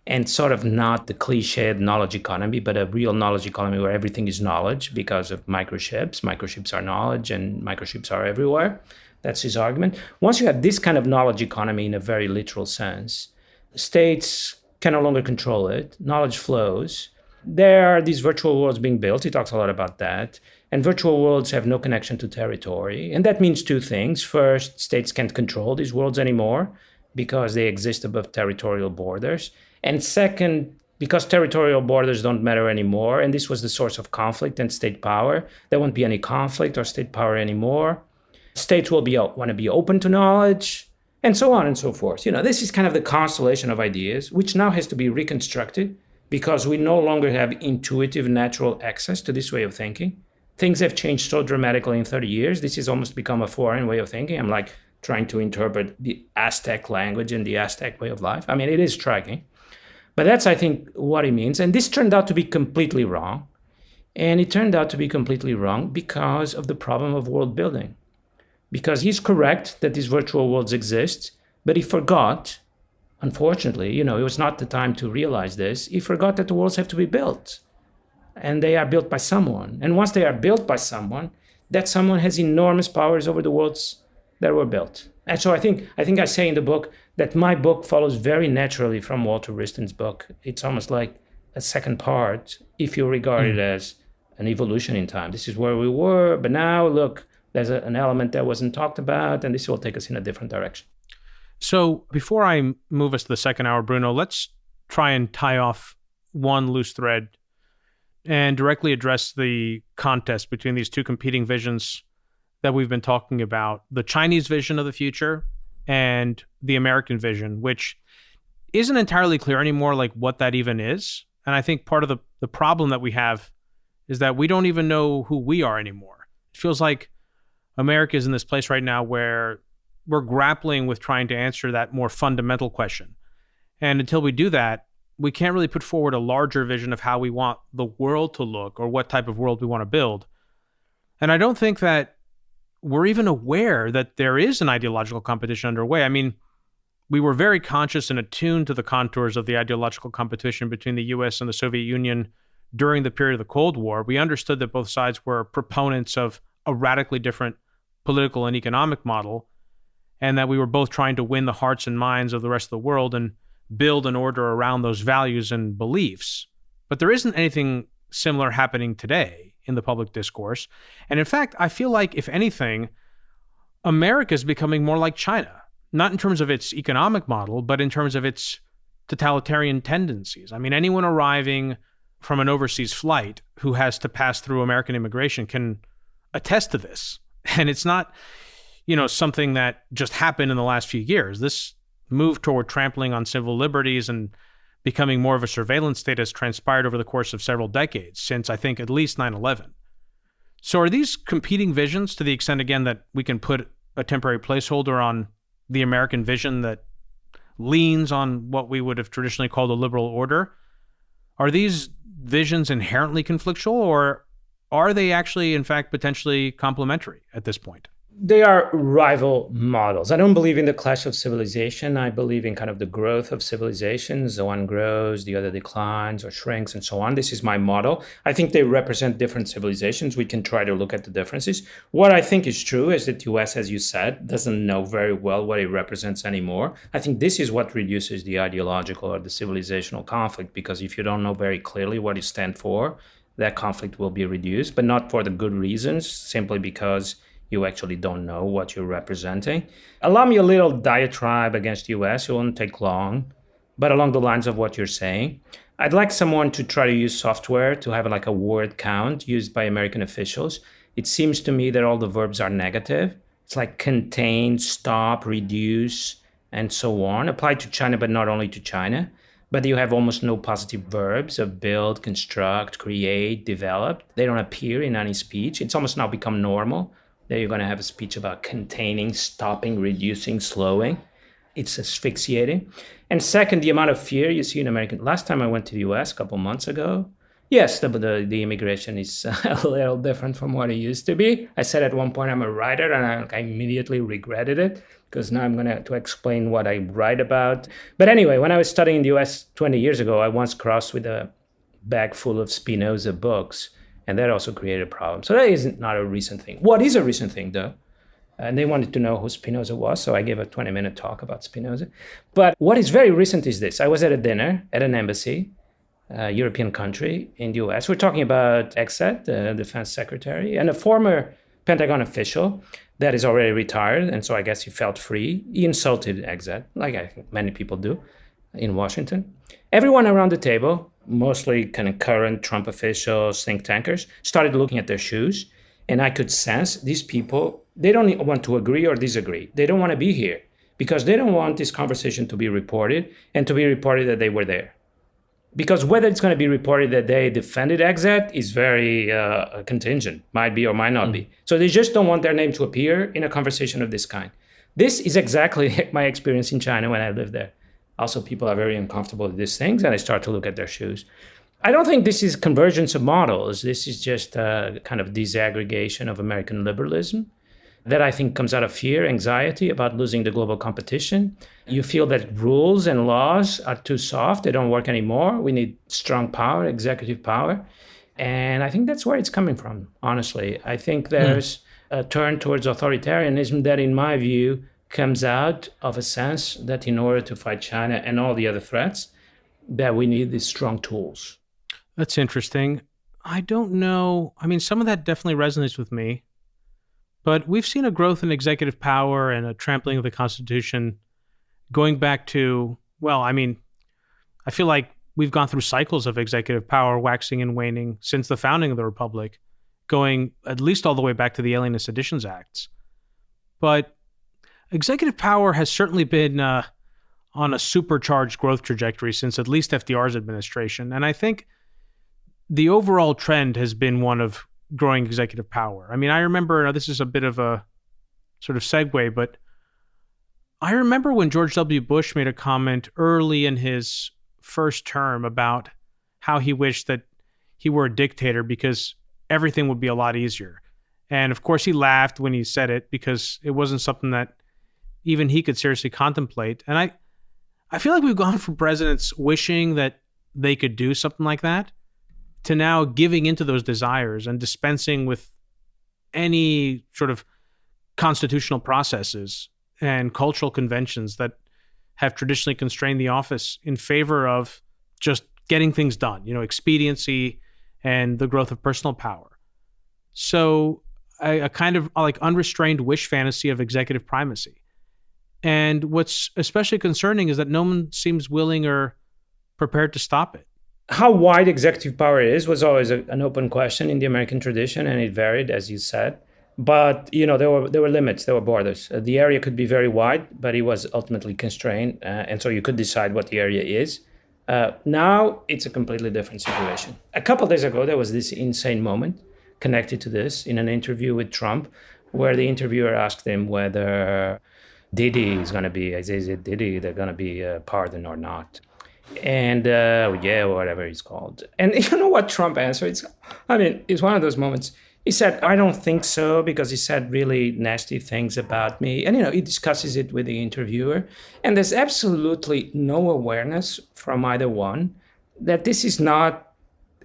and sort of not the cliched knowledge economy, but a real knowledge economy where everything is knowledge because of microchips. Microchips are knowledge and microchips are everywhere. That's his argument. Once you have this kind of knowledge economy in a very literal sense, states can no longer control it. Knowledge flows. There are these virtual worlds being built. He talks a lot about that. And virtual worlds have no connection to territory. And that means two things. First, states can't control these worlds anymore because they exist above territorial borders. And second, because territorial borders don't matter anymore, and this was the source of conflict and state power, there won't be any conflict or state power anymore. States will want to be open to knowledge, and so on and so forth. This is kind of the constellation of ideas, which now has to be reconstructed because we no longer have intuitive, natural access to this way of thinking. Things have changed so dramatically in 30 years. This has almost become a foreign way of thinking. I'm like, trying to interpret the Aztec language and the Aztec way of life. I mean, it is striking. But that's, I think, what it means. And this turned out to be completely wrong. And it turned out to be completely wrong because of the problem of world building. Because he's correct that these virtual worlds exist, but he forgot, unfortunately, it was not the time to realize this. He forgot that the worlds have to be built. And they are built by someone. And once they are built by someone, that someone has enormous powers over the worlds that were built. And so I think I say in the book that my book follows very naturally from Walter Risten's book. It's almost like a second part if you regard it as an evolution in time. This is where we were, but now look, there's an element that wasn't talked about, and this will take us in a different direction. So before I move us to the second hour, Bruno, let's try and tie off one loose thread and directly address the contest between these two competing visions that we've been talking about, the Chinese vision of the future and the American vision, which isn't entirely clear anymore, like what that even is. And I think part of the problem that we have is that we don't even know who we are anymore. It feels like America is in this place right now where we're grappling with trying to answer that more fundamental question. And until we do that, we can't really put forward a larger vision of how we want the world to look or what type of world we want to build. And I don't think that we're even aware that there is an ideological competition underway. I mean, we were very conscious and attuned to the contours of the ideological competition between the US and the Soviet Union during the period of the Cold War. We understood that both sides were proponents of a radically different political and economic model, and that we were both trying to win the hearts and minds of the rest of the world and build an order around those values and beliefs. But there isn't anything similar happening today in the public discourse. And in fact, I feel like, if anything, America is becoming more like China, not in terms of its economic model, but in terms of its totalitarian tendencies. I mean, anyone arriving from an overseas flight who has to pass through American immigration can attest to this. And it's not, something that just happened in the last few years. This move toward trampling on civil liberties and becoming more of a surveillance state has transpired over the course of several decades, since I think at least 9/11. So are these competing visions, to the extent, again, that we can put a temporary placeholder on the American vision that leans on what we would have traditionally called a liberal order? Are these visions inherently conflictual, or are they actually, in fact, potentially complementary at this point? They are rival models. I don't believe in the clash of civilization. I believe in kind of the growth of civilizations. The one grows, the other declines or shrinks, and so on. This is my model. I think they represent different civilizations. We can try to look at the differences. What I think is true is that the US, as you said, doesn't know very well what it represents anymore. I think this is what reduces the ideological or the civilizational conflict, because if you don't know very clearly what you stand for, that conflict will be reduced, but not for the good reasons, simply because you actually don't know what you're representing. Allow me a little diatribe against the US. It won't take long, but along the lines of what you're saying. I'd like someone to try to use software to have like a word count used by American officials. It seems to me that all the verbs are negative. It's like contain, stop, reduce, and so on. Applied to China, but not only to China. But you have almost no positive verbs of build, construct, create, develop. They don't appear in any speech. It's almost now become normal that you're going to have a speech about containing, stopping, reducing, slowing. It's asphyxiating. And second, the amount of fear you see in American. Last time I went to the US a couple months ago, yes, the immigration is a little different from what it used to be. I said at one point I'm a writer, and I immediately regretted it, because now I'm going to explain what I write about. But anyway, when I was studying in the US 20 years ago, I once crossed with a bag full of Spinoza books, and that also created a problem. So that is not a recent thing. What is a recent thing, though? And they wanted to know who Spinoza was, so I gave a 20-minute talk about Spinoza. But what is very recent is this. I was at a dinner at an embassy, a European country in the US. We're talking about Exet, the defense secretary, and a former Pentagon official that is already retired, and so I guess he felt free. He insulted Exet, like I think many people do in Washington. Everyone around the table, mostly kind of current Trump officials, think tankers, started looking at their shoes, and I could sense these people, they don't want to agree or disagree. They don't want to be here because they don't want this conversation to be reported and to be reported that they were there. Because whether it's going to be reported that they defended Exet is very contingent, might be or might not be. So they just don't want their name to appear in a conversation of this kind. This is exactly my experience in China when I lived there. Also, people are very uncomfortable with these things, and I start to look at their shoes. I don't think this is convergence of models. This is just a kind of disaggregation of American liberalism that I think comes out of fear, anxiety about losing the global competition. You feel that rules and laws are too soft. They don't work anymore. We need strong power, executive power. And I think that's where it's coming from, honestly. I think there's a turn towards authoritarianism that, in my view, comes out of a sense that in order to fight China and all the other threats, that we need these strong tools. That's interesting. I don't know. I mean, some of that definitely resonates with me. But we've seen a growth in executive power and a trampling of the Constitution going back to, well, I mean, I feel like we've gone through cycles of executive power waxing and waning since the founding of the Republic, going at least all the way back to the Alien and Seditions Acts. But executive power has certainly been on a supercharged growth trajectory since at least FDR's administration. And I think the overall trend has been one of growing executive power. I mean, I remember, now this is a bit of a sort of segue, but I remember when George W. Bush made a comment early in his first term about how he wished that he were a dictator because everything would be a lot easier. And of course, he laughed when he said it because it wasn't something that even he could seriously contemplate. And I feel like we've gone from presidents wishing that they could do something like that to now giving into those desires and dispensing with any sort of constitutional processes and cultural conventions that have traditionally constrained the office in favor of just getting things done, expediency and the growth of personal power. So a kind of like unrestrained wish fantasy of executive primacy. And what's especially concerning is that no one seems willing or prepared to stop it. How wide executive power is was always an open question in the American tradition, and it varied, as you said. But there were limits, there were borders. The area could be very wide, but it was ultimately constrained, and so you could decide what the area is. Now it's a completely different situation. A couple of days ago, there was this insane moment connected to this in an interview with Trump, where the interviewer asked him whether Diddy is going to be, is it Diddy, they're going to be pardoned or not. And whatever he's called. And you know what Trump answered? It's one of those moments. He said, I don't think so, because he said really nasty things about me. And, he discusses it with the interviewer. And there's absolutely no awareness from either one that this is not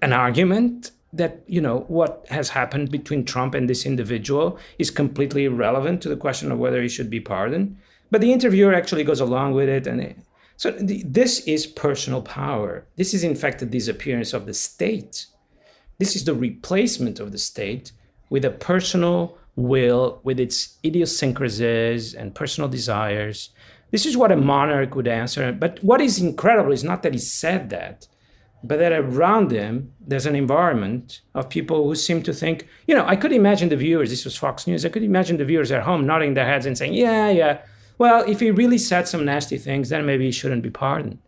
an argument, that, what has happened between Trump and this individual is completely irrelevant to the question of whether he should be pardoned. But the interviewer actually goes along with it. So this is personal power. This is, in fact, the disappearance of the state. This is the replacement of the state with a personal will, with its idiosyncrasies and personal desires. This is what a monarch would answer. But what is incredible is not that he said that, but that around him, there's an environment of people who seem to think, I could imagine the viewers, this was Fox News, I could imagine the viewers at home nodding their heads and saying, yeah. Well, if he really said some nasty things, then maybe he shouldn't be pardoned.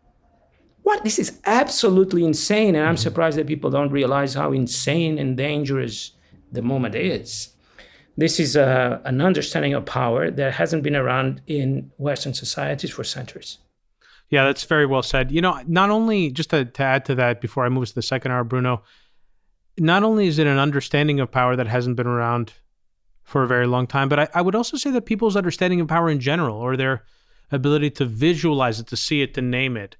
What? This is absolutely insane. And I'm surprised that people don't realize how insane and dangerous the moment is. This is an understanding of power that hasn't been around in Western societies for centuries. Yeah, that's very well said. Not only, just to add to that before I move to the second hour, Bruno, not only is it an understanding of power that hasn't been around for a very long time, but I would also say that people's understanding of power in general, or their ability to visualize it, to see it, to name it,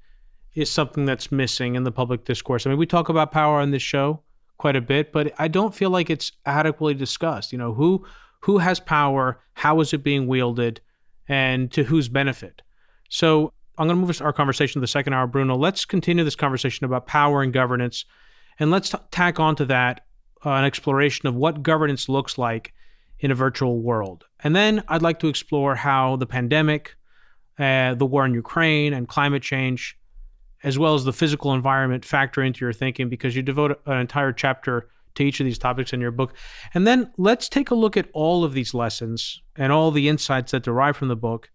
is something that's missing in the public discourse. I mean, we talk about power on this show quite a bit, but I don't feel like it's adequately discussed. Who has power, how is it being wielded, and to whose benefit? So I'm going to move our conversation to the second hour, Bruno. Let's continue this conversation about power and governance, and let's tack onto that an exploration of what governance looks like in a virtual world. And then I'd like to explore how the pandemic, the war in Ukraine, and climate change, as well as the physical environment, factor into your thinking, because you devote an entire chapter to each of these topics in your book. And then let's take a look at all of these lessons and all the insights that derive from the book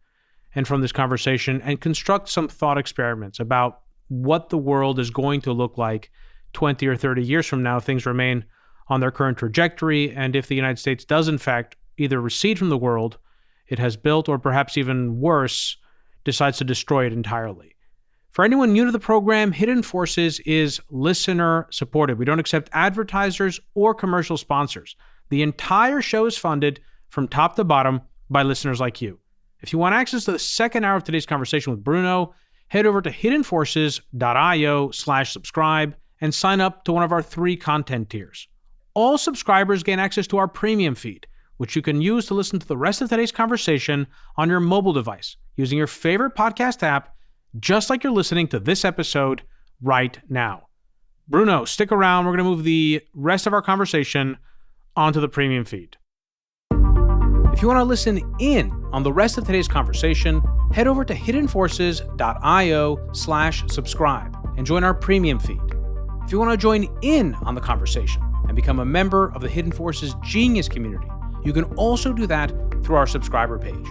and from this conversation, and construct some thought experiments about what the world is going to look like 20 or 30 years from now if things remain on their current trajectory, and if the United States does in fact either recede from the world it has built, or perhaps even worse, decides to destroy it entirely. For anyone new to the program, Hidden Forces is listener supported. We don't accept advertisers or commercial sponsors. The entire show is funded from top to bottom by listeners like you. If you want access to the second hour of today's conversation with Bruno, head over to hiddenforces.io/subscribe and sign up to one of our 3 content tiers. All subscribers gain access to our premium feed, which you can use to listen to the rest of today's conversation on your mobile device using your favorite podcast app, just like you're listening to this episode right now. Bruno, stick around. We're going to move the rest of our conversation onto the premium feed. If you want to listen in on the rest of today's conversation, head over to hiddenforces.io/subscribe and join our premium feed. If you want to join in on the conversation and become a member of the Hidden Forces Genius community, you can also do that through our subscriber page.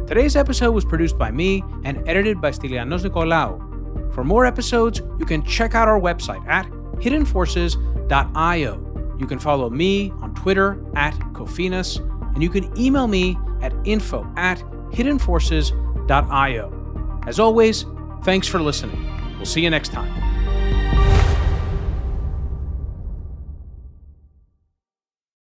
Today's episode was produced by me and edited by Stylianos Nicolaou. For more episodes, you can check out our website at hiddenforces.io. You can follow me on Twitter at Kofinas, and you can email me at info@hiddenforces.io. As always, thanks for listening. We'll see you next time.